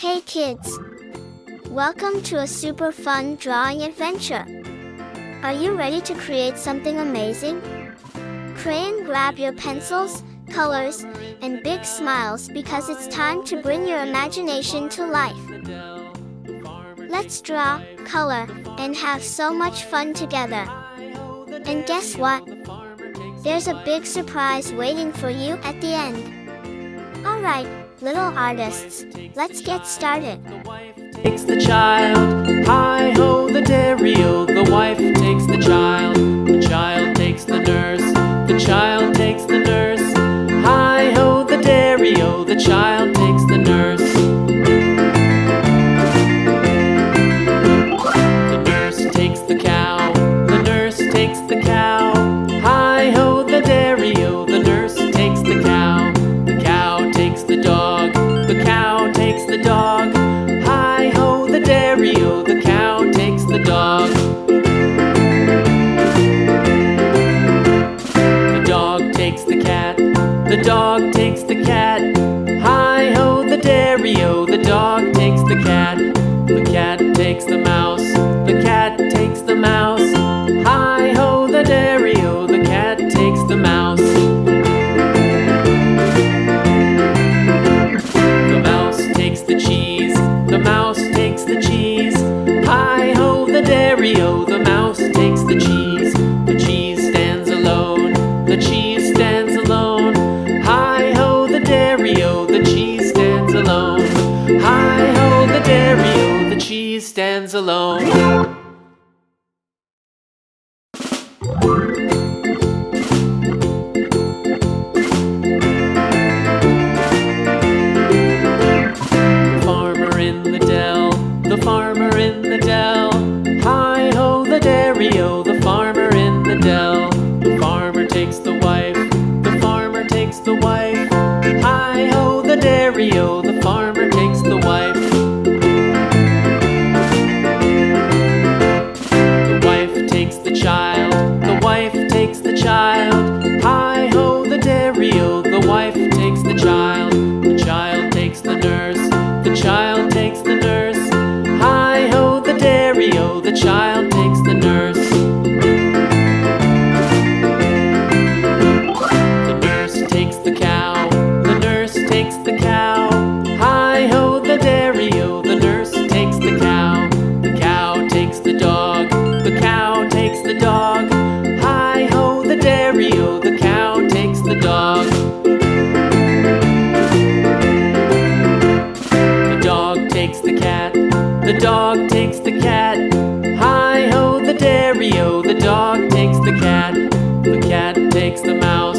Hey kids! Welcome to a super fun drawing adventure. Are you ready to create something amazing? Pray and grab your pencils, colors, and big smiles because it's time to bring your imagination to life. Let's draw, color, and have so much fun together. And guess what? There's a big surprise waiting for you at the end. Alright, little artists, let's get started. The wife takes the child, hi-ho the dairy-o. The wife takes the child takes the nurse. The child takes the nurse, hi-ho the dairy-o. The child takes the nurse. The nurse takes the cow, the nurse takes the cow, hi-ho the dairy-o. The nurse takes the cow takes the dog, the cow takes the dog, hi-ho the dairy-o. The cow takes the dog. The dog takes the cat, the dog takes the cat, hi-ho the dairy-o. The dog takes the cat takes the mouse, the cat takes the mouse, hi-ho the dairy-o. The cat takes the mouse. The cheese, the mouse takes the cheese, hi-ho the dairy-o. The mouse takes the cheese stands alone, the cheese stands alone, hi-ho the dairy-o. The cheese stands alone, hi-ho the dairy-o. The cheese stands alone. The farmer in the dell, hi-ho the dairy-o. The farmer in the dell. The farmer takes the wife, the farmer takes the wife, hi-ho the dairy-o. The farmer takes the wife. The wife takes the child, the wife takes the child, hi-ho the dairy-o. The wife takes the child takes the nurse, the child takes the nurse, hi-ho the dairy-o. The child takes the nurse. The nurse takes the cow, the nurse takes the cow, hi-ho the dairy-o. The nurse takes the cow takes the dog, the cow takes the dog, hi-ho the dairy-o. The cow takes the dog. The dog takes the cat, the dog takes the cat, hi-ho the dairy-o. The dog takes the cat takes the mouse.